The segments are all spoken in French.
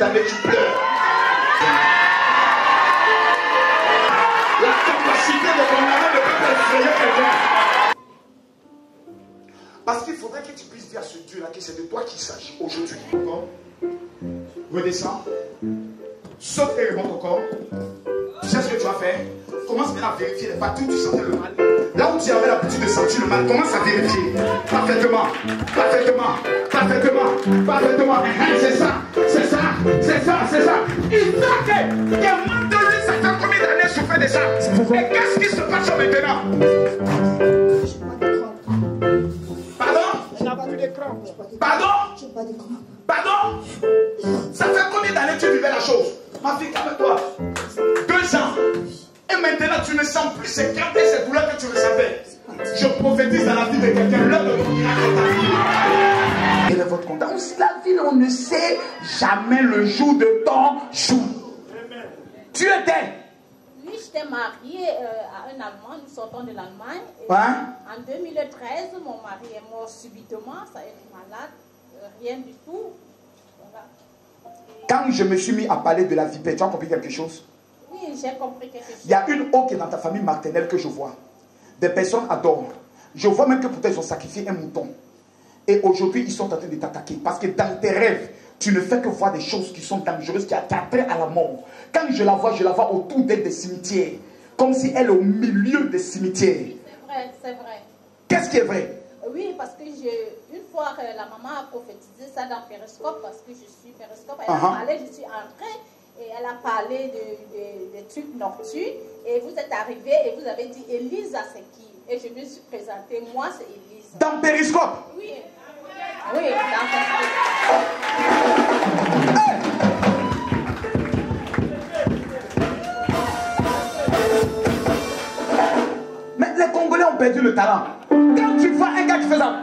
d'années, tu pleures. La capacité de ton âme ne peut pas effrayer quelqu'un. Parce qu'il faudrait que tu puisses dire à ce Dieu-là que c'est de toi qu'il s'agit aujourd'hui. Redescends. Saute et remonte au corps. Tu sais ce que tu vas faire? Commence maintenant à vérifier les parties où tu sentais le mal. Là où tu avais l'habitude de sentir le mal, commence à vérifier. Parfaitement. Parfaitement. Parfaitement. Parfaitement. C'est ça. C'est ça. C'est ça. C'est ça. Il faut que demande de lui, ça fait combien d'années souffrir de ça? Et qu'est-ce qui se passe maintenant? Pardon? Pardon? Ça fait combien d'années que tu vivais la chose? Ma fille, calme-toi. 2 ans. Et maintenant, tu ne sens plus ces craintes et ces douleurs que tu ressentais. Je prophétise dans la vie de quelqu'un. L'heure de ton miracle est arrivée. Quel est votre compte? La vie, on ne sait jamais le jour de ton jour. Tu étais? Oui, j'étais mariée à un Allemand. Nous sortons de l'Allemagne. En 2013, mon mari est mort subitement. Ça a été malade. Rien du tout. Voilà. Quand je me suis mis à parler de la vipère, tu as compris quelque chose? Oui, j'ai compris quelque chose. Il y a une eau qui est dans ta famille maternelle que je vois. Des personnes adorent. Je vois même que peut-être ils ont sacrifié un mouton. Et aujourd'hui, ils sont en train de t'attaquer. Parce que dans tes rêves, tu ne fais que voir des choses qui sont dangereuses, qui attirent à la mort. Quand je la vois autour d'elle des cimetières. Comme si elle est au milieu des cimetières. C'est vrai, c'est vrai. Qu'est-ce qui est vrai? Oui, parce que une fois que la maman a prophétisé ça dans Périscope, parce que je suis Périscope, elle a parlé, je suis entrée, et elle a parlé de trucs nocturnes, et vous êtes arrivé et vous avez dit, Elisa, c'est qui? Et je me suis présentée, moi c'est Elisa. Dans Périscope? Oui. Oui, dans Périscope. Mais les Congolais ont perdu le talent. Quand tu vois un gars qui fait ça,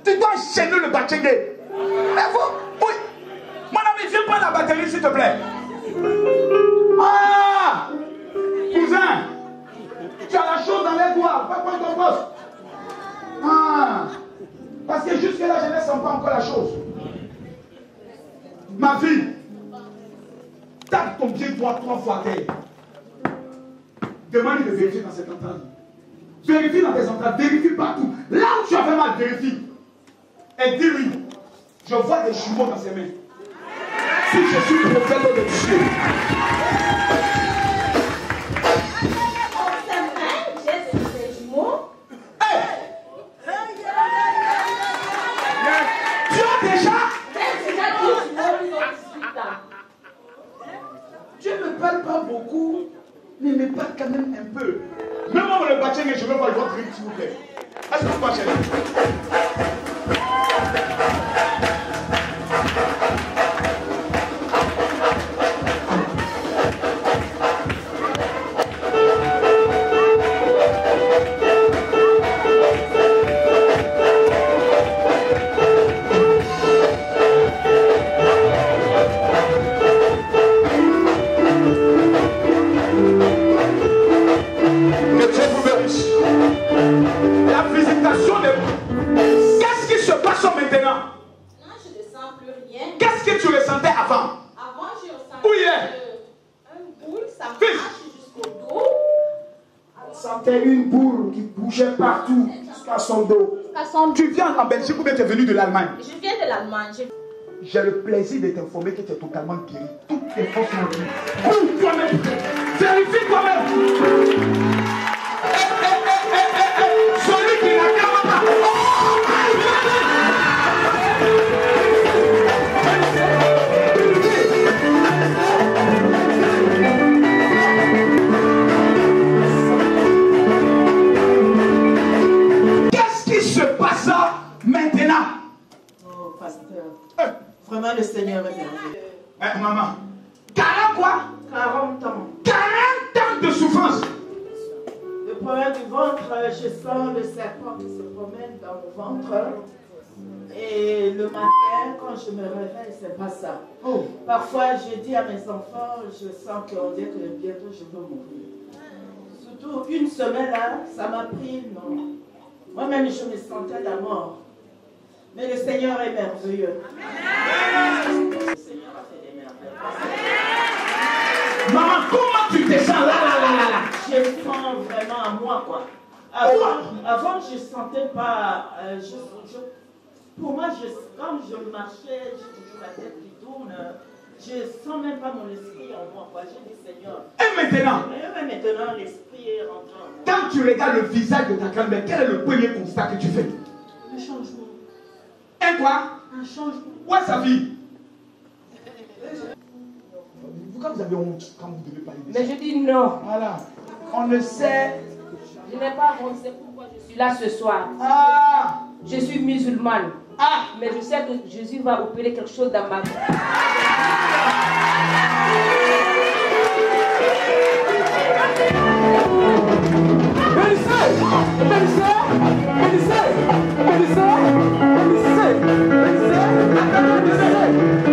tu dois enchaîner le batchengue. Mais vous, oui. Mon ami, viens prendre la batterie, s'il te plaît. Ah! Cousin, tu as la chose dans les doigts. Va prendre ton poste. Ah! Parce que jusque-là, je ne sens pas encore la chose. Ma fille, tape ton pied droit 3 fois à terre. Demande de vérifier dans cette entrée. Vérifie dans tes entrailles, vérifie partout. Là où tu as fait mal, vérifie. Et dis-lui, je vois des jumeaux dans ses mains. Si je suis prophète de Dieu. Dans ses mains, j'ai des jumeaux. Hey! Tu as déjà? J'ai déjà 10 jumeaux qui ont 18 ans. Dieu ne parle pas beaucoup, mais me parle quand même un peu. Même moi, le bâtiment, je veux voir votre rythme, s'il vous plaît. Est-ce que vous marchez? Une boule qui bougeait partout jusqu'à son dos. Tu viens en Belgique ou bien tu es venu de l'Allemagne? Je viens de l'Allemagne. J'ai le plaisir de t'informer que tu es totalement guéri. Toutes tes forces sont guéries. Prouve toi-même. Vérifie toi-même. Celui qui n'acclame pas. Maintenant. Oh, pasteur. Vraiment, le Seigneur est merveilleux. Maman. 40 quoi? 40 ans. 40 ans de souffrance. Le problème du ventre, je sens le serpent qui se promène dans mon ventre. Et le matin, quand je me réveille, c'est pas ça. Oh. Parfois, je dis à mes enfants, je sens qu'on dit que bientôt je veux mourir. Surtout une semaine là, ça m'a pris, non. Moi-même, je me sentais la mort. Mais le Seigneur est merveilleux. Le Seigneur a fait des Maman, comment tu te sens là? Je sens vraiment à moi, quoi. Avant je ne sentais pas. Pour moi, quand je marchais, j'ai toujours la tête qui tourne. Je ne sens même pas mon esprit en moi, quoi. J'ai dit Seigneur. Et maintenant? Maintenant, l'esprit est rentré en moi. Quand tu regardes le visage de ta grand-mère, quel est le premier constat que tu fais? Un changement. Un quoi? Un changement. Où est sa vie? Pourquoi vous avez honte quand vous devez parler de ça? Mais je dis non. Voilà. On le sait. Je n'ai pas honte, c'est pourquoi je suis là ce soir. Ah! Je suis musulmane. Ah! Mais je sais que Jésus va opérer quelque chose dans ma vie.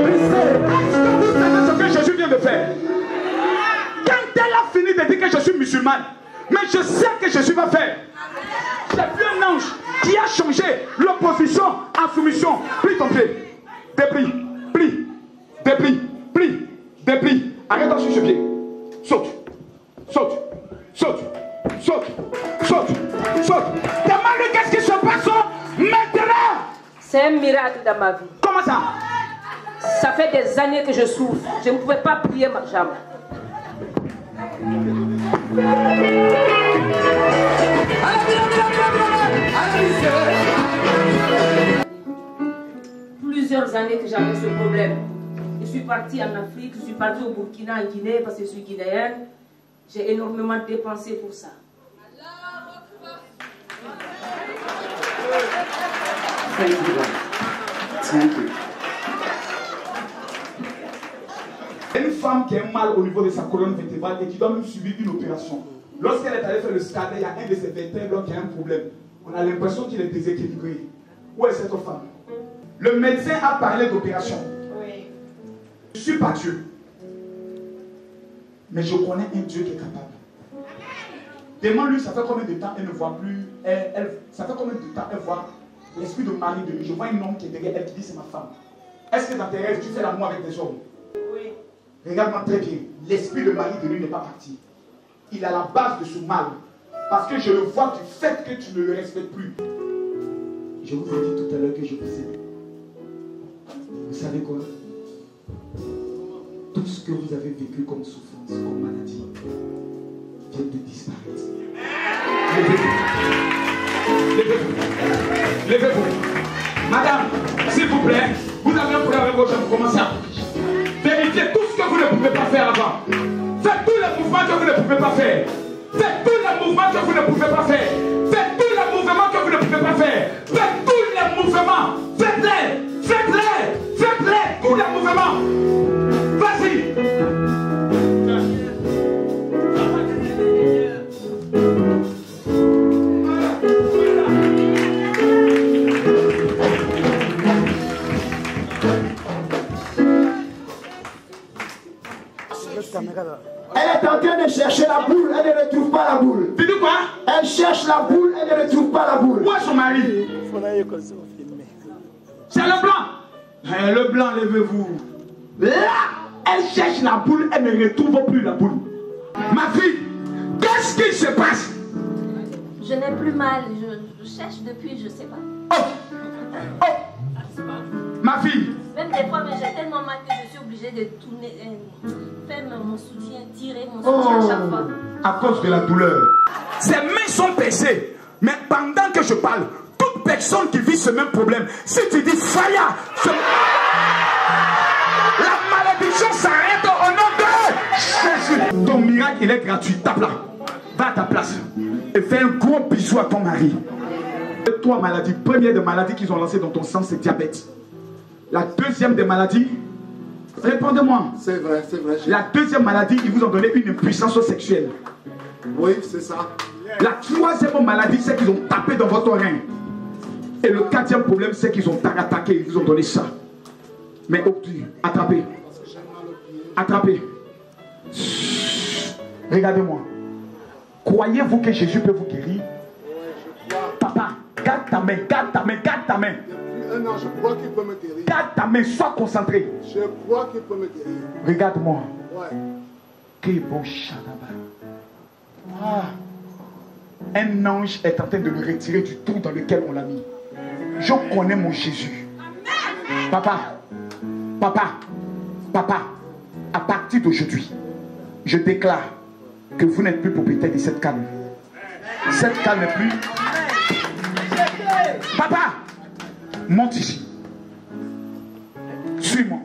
Est-ce que vous savez ce que Jésus vient de faire? Quand elle a fini de dire que je suis musulmane, mais je sais que Jésus va faire. J'ai vu un ange qui a changé l'opposition en soumission. Plie ton pied. Déplie. Plie. Déplie. Plie. Déplie. Arrête-toi sur ce pied. Saute. Saute. Saute. Saute. Saute. Saute. Demande-lui qu'est-ce qui se passe maintenant. C'est un miracle dans ma vie. Comment ça? Ça fait des années que je souffre. Je ne pouvais pas plier ma jambe. Plusieurs années que j'avais ce problème. Je suis partie en Afrique, je suis partie au Burkina, en Guinée, parce que je suis guinéenne. J'ai énormément dépensé pour ça. Une femme qui a mal au niveau de sa colonne vertébrale et qui doit même subir une opération. Lorsqu'elle est allée faire le scanner, il y a un de ses vertèbres qui a un problème. On a l'impression qu'il est déséquilibré. Où est cette femme? Le médecin a parlé d'opération. Oui. Je ne suis pas Dieu. Mais je connais un Dieu qui est capable. Demande-lui, ça fait combien de temps elle ne voit plus. Ça fait combien de temps elle voit l'esprit de mari de lui. Je vois un homme qui est derrière elle qui dit c'est ma femme. Est-ce que dans tes rêves tu fais l'amour avec des hommes? Oui. Regarde-moi très bien. L'esprit de mari de lui n'est pas parti. Il a la base de ce mal. Parce que je le vois du fait que tu ne le respectes plus. Je vous ai dit tout à l'heure que je vous aime. Vous savez quoi? Tout ce que vous avez vécu comme souffrance, comme maladie, vient de disparaître. Levez-vous. Levez-vous. Levez-vous. Madame, s'il vous plaît, vous avez un problème avec vos jambes. Commencez à vérifiez tout ce que vous ne pouvez pas faire avant. Faites tous les mouvements que vous ne pouvez pas faire. Faites tous les mouvements que vous ne pouvez pas faire. Faites tous les mouvements que vous ne pouvez pas faire. Faites tous les mouvements. Faites-les. Faites-les. Faites-les. Tous les mouvements. Vas-y. Elle est en train de chercher la boule, elle ne retrouve pas la boule. Tu dis quoi? Elle cherche la boule, elle ne retrouve pas la boule. Où est son mari? C'est le blanc. Le blanc, levez-vous. Là, elle cherche la boule, elle ne retrouve plus la boule. Ma fille, qu'est-ce qui se passe? Je n'ai plus mal, je cherche depuis, je ne sais pas. Oh! Oh! Ma fille. Même des fois, mais j'ai tellement mal que je suis obligée de tourner, faire mon soutien, tirer mon soutien à chaque fois. À cause de la douleur. Ses mains sont percées. Mais pendant que je parle, toute personne qui vit ce même problème, si tu dis Faya, la malédiction s'arrête au nom de Jésus. Ton miracle, il est gratuit. Tape là. Va à ta place. Et fais un gros bisou à ton mari. Trois maladies. Première des maladies qu'ils ont lancées dans ton sang, c'est diabète. La deuxième des maladies, répondez-moi. C'est vrai, c'est vrai. La deuxième maladie, ils vous ont donné une impuissance sexuelle. Oui, c'est ça. La troisième maladie, c'est qu'ils ont tapé dans votre rein. Et le quatrième problème, c'est qu'ils ont attaqué, ils vous ont donné ça. Mais attrapez. Attrapez. Regardez-moi. Croyez-vous que Jésus peut vous guérir? Papa, garde ta main, garde ta main, garde ta main. Non, je crois qu'il peut me guérir. Garde ta main, sois concentré. Je crois qu'il peut me guérir. Regarde-moi. Ouais. Quel bon chanaba. Ah. Un ange est en train de me retirer du trou dans lequel on l'a mis. Je connais mon Jésus. Papa, à partir d'aujourd'hui, je déclare que vous n'êtes plus propriétaire de cette canne. Cette canne n'est plus. Papa, monte ici. Suis-moi.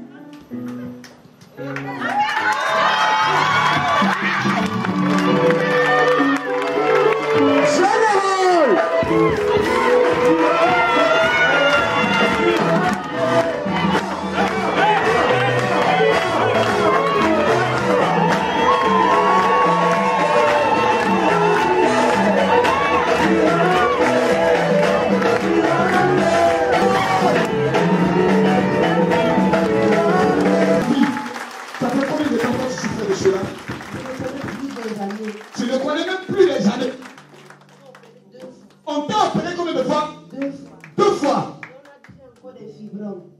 Tu ne connais même plus les années. On t'a opéré combien de fois? 2 fois.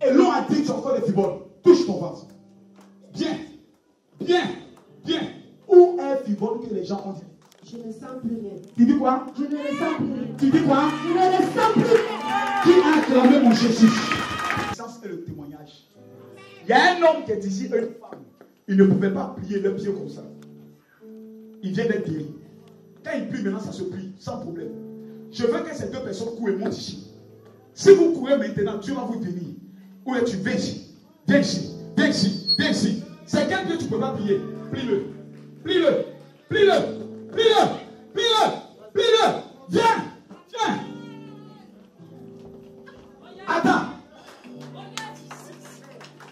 Et l'on a dit que tu as encore des fibromes. Touche ton ventre. Bien. Où est le fibrome que les gens ont dit? Je ne sens plus rien. Tu dis quoi? Je ne le sens plus rien. Tu dis quoi? Je ne le sens plus. Qui a acclamé mon Jésus? Ça, c'est le témoignage. Il y a un homme qui est ici, une femme. Il ne pouvait pas plier le pied comme ça. Il vient d'être guéri. Quand il plie, maintenant, ça se plie, sans problème. Je veux que ces 2 personnes courent et montent ici. Si vous courez maintenant, Dieu va vous bénir. Où es-tu? Viens ici. Viens ici. Viens ici. Viens ici. C'est quel pied tu ne peux pas plier? Plie-le. Plie-le. Plie-le. Plie-le. Plie-le. Plie-le. Viens. Viens. Attends.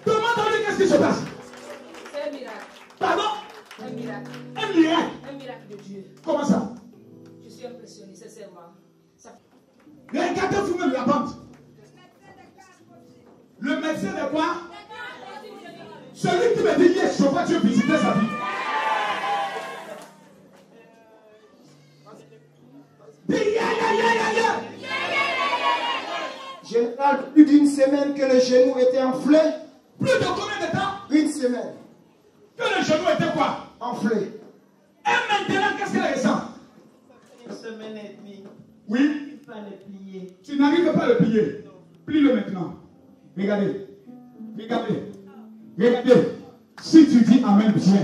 Demande-lui qu'est-ce qui se passe. C'est un miracle. Pardon? Un miracle. Un miracle. Un miracle de Dieu. Comment ça? Je suis impressionné, sincèrement. Regardez vous-même la bande. Le médecin de quoi? Celui qui me dit yes, je vois Dieu visiter sa vie. Dis yeah. Général, plus d'une semaine que le genou était enflé. Plus de combien de temps? Une semaine. Que le genou était quoi? Enflé. Et maintenant, qu'est-ce qu'elle ressent? Une semaine et demie. Oui. Il fallait plier. Tu n'arrives pas à le plier. Plie-le maintenant. Regardez. Si tu dis amen bien,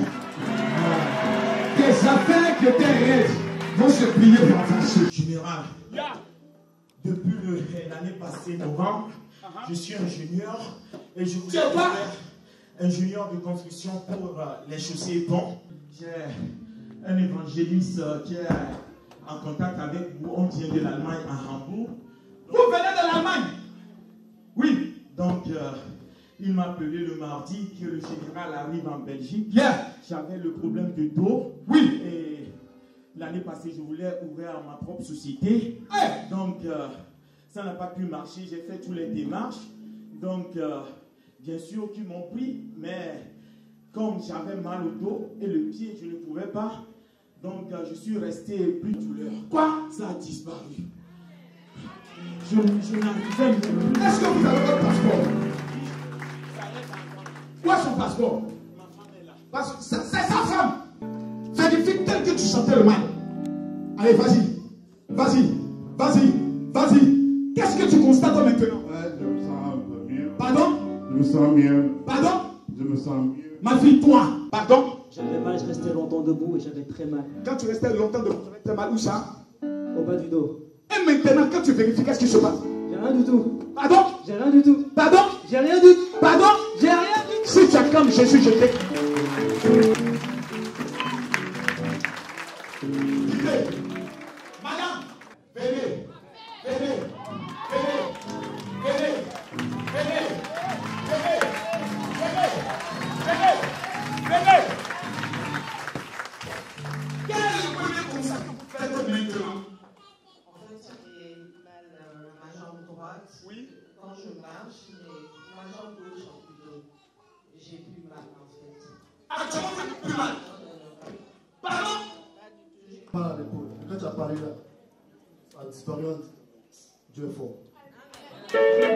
tes affaires que tes rêves vont se plier pour avancer. Général, depuis l'année passée, novembre, je suis ingénieur et je voulais faire ingénieur de construction pour les chaussées et ponts. J'ai un évangéliste qui est en contact avec vous. On vient de l'Allemagne à Hambourg. Vous venez de l'Allemagne? Oui. Donc, il m'a appelé le mardi que le général arrive en Belgique. J'avais le problème de dos. Oui. Et l'année passée, je voulais ouvrir ma propre société. Donc, ça n'a pas pu marcher. J'ai fait toutes les démarches. Donc, bien sûr qu'ils m'ont pris. Mais comme j'avais mal au dos et le pied, je ne pouvais pas. Donc, je suis resté plus de douleur. Quoi? Ça a disparu. Je n'arrivais plus. Est-ce que vous avez votre passeport? Où est son passeport? Ma femme est là. Parce que c'est sa femme. Vérifie tel que tu sentais le mal. Allez, vas-y. Qu'est-ce que tu constates maintenant? Je me sens un peu mieux. Pardon? Je me sens mieux. Pardon? Je me sens mieux. Ma fille, toi. Pardon? J'avais mal, je restais longtemps debout et j'avais très mal. Quand tu restais longtemps debout, tu avais très mal. Où ça? Au bas du dos. Et maintenant, quand tu vérifies, qu'est-ce qui se passe? J'ai rien du tout. Pardon? J'ai rien du tout. Pardon? J'ai rien du tout. Pardon? J'ai rien du tout. Si tu acclames Jésus, je t'ai. Madame, venez. Quel est le premier conseil que vous faites maintenant? En fait, j'ai mal à ma jambe droite. Oui. Quand je marche, ma jambe gauche plutôt. J'ai plus mal en fait. Actuellement, tu n'as plus mal. Pardon? Pas à l'épaule. Quand tu as parlé là, ça a disparu. Dieu est fort.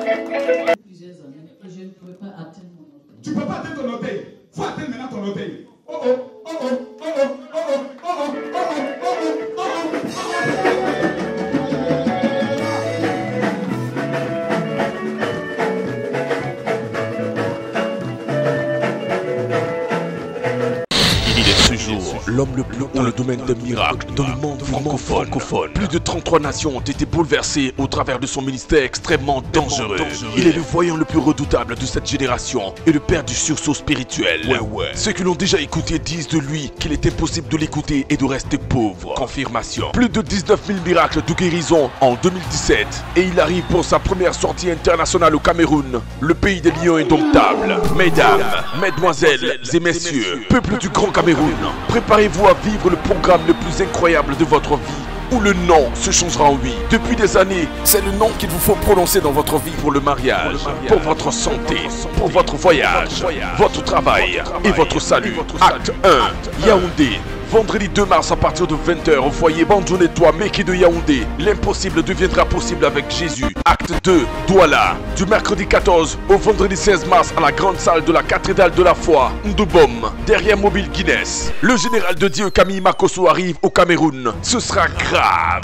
Plusieurs années et je ne pouvais pas atteindre mon orteil. Tu ne peux pas atteindre ton orteil. Il faut atteindre maintenant ton orteil. Oh oh, oh oh, oh oh, oh oh, oh oh, oh oh, oh oh. L'homme le plus haut dans le domaine des miracles dans le monde francophone. Plus de 33 nations ont été bouleversées au travers de son ministère extrêmement dangereux. Il est le voyant le plus redoutable de cette génération et le père du sursaut spirituel. Ceux qui l'ont déjà écouté disent de lui qu'il est impossible de l'écouter et de rester pauvre. Confirmation. Plus de 19 000 miracles de guérison en 2017 et il arrive pour sa première sortie internationale au Cameroun, le pays des lions indomptables. Mesdames, mesdemoiselles et messieurs, peuple du Grand Cameroun, préparez-vous à vivre le programme le plus incroyable de votre vie, où le non se changera en oui. Depuis des années, c'est le non qu'il vous faut prononcer dans votre vie pour le mariage, pour votre santé, pour votre voyage, votre travail et votre salut. Acte 1, Yaoundé. Vendredi 2 mars à partir de 20h au foyer Bandjoune-Toi Meki de Yaoundé. L'impossible deviendra possible avec Jésus. Acte 2, Douala. Du mercredi 14 au vendredi 16 mars à la grande salle de la cathédrale de la foi, Ndoubom, derrière Mobile Guinness. Le général de Dieu Camille Makosso arrive au Cameroun. Ce sera grave.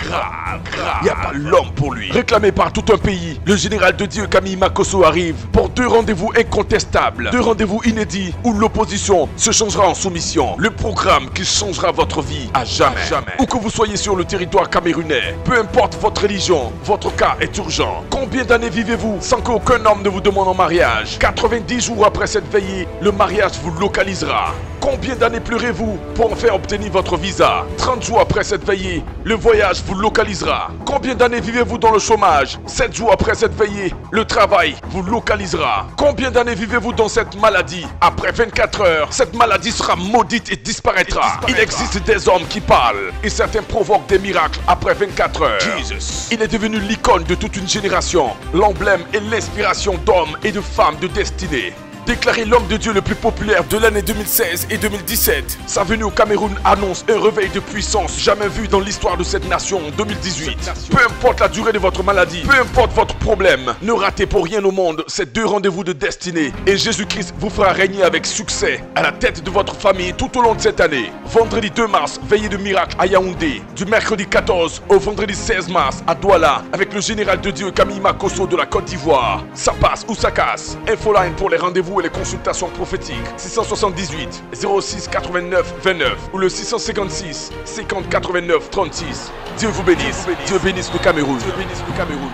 Il n'y a pas l'homme pour lui. Réclamé par tout un pays, le général de Dieu Camille Makosso arrive pour 2 rendez-vous incontestables. 2 rendez-vous inédits où l'opposition se changera en soumission. Le programme qui change votre vie à jamais. Où que vous soyez sur le territoire camerounais, peu importe votre religion, votre cas est urgent. Combien d'années vivez-vous sans qu'aucun homme ne vous demande en mariage? 90 jours après cette veillée, le mariage vous localisera. Combien d'années pleurez-vous pour en faire obtenir votre visa? 30 jours après cette veillée, le voyage vous localisera. Combien d'années vivez-vous dans le chômage? 7 jours après cette veillée, le travail vous localisera. Combien d'années vivez-vous dans cette maladie? Après 24 heures, cette maladie sera maudite et disparaîtra. Il existe des hommes qui parlent et certains provoquent des miracles après 24 heures. Jesus. Il est devenu l'icône de toute une génération, l'emblème et l'inspiration d'hommes et de femmes de destinée. Déclaré l'homme de Dieu le plus populaire de l'année 2016 et 2017. Sa venue au Cameroun annonce un réveil de puissance jamais vu dans l'histoire de cette nation en 2018. Peu importe la durée de votre maladie, peu importe votre problème, ne ratez pour rien au monde ces 2 rendez-vous de destinée. Et Jésus-Christ vous fera régner avec succès à la tête de votre famille tout au long de cette année. Vendredi 2 mars, veillée de miracle à Yaoundé. Du mercredi 14 au vendredi 16 mars à Douala avec le général de Dieu Camille Makosso de la Côte d'Ivoire. Ça passe ou ça casse. Infoline pour les rendez-vous et les consultations prophétiques 678 06 89 29 ou le 656 50 89 36. Dieu vous bénisse. Dieu bénisse le Cameroun. Dieu bénisse le Cameroun.